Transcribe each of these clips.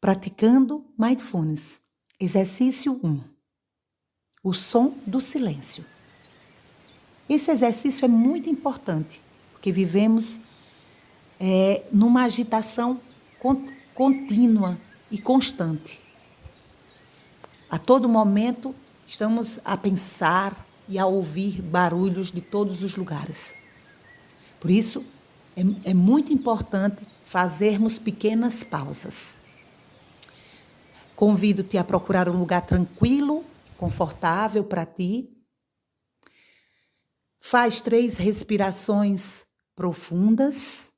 Praticando Mindfulness. Exercício 1. O som do silêncio. Esse exercício é muito importante, porque vivemos numa agitação contínua e constante. A todo momento estamos a pensar e a ouvir barulhos de todos os lugares. Por isso, é muito importante fazermos pequenas pausas. Convido-te a procurar um lugar tranquilo, confortável para ti. Faz 3 respirações profundas,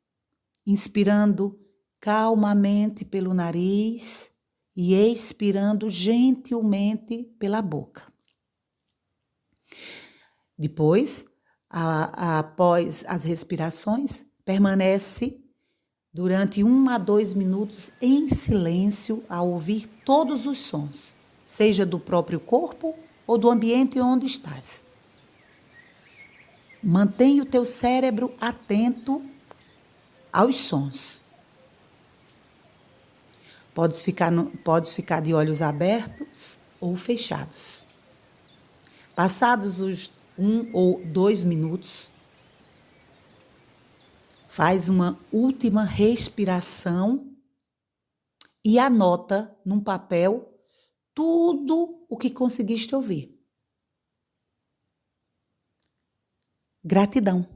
inspirando calmamente pelo nariz e expirando gentilmente pela boca. Depois, após as respirações, permanece durante 1 a 2 minutos em silêncio a ouvir todos os sons, seja do próprio corpo ou do ambiente onde estás. Mantenha o teu cérebro atento aos sons. Podes ficar de olhos abertos ou fechados. Passados os 1 ou 2 minutos, faz uma última respiração e anota num papel tudo o que conseguiste ouvir. Gratidão.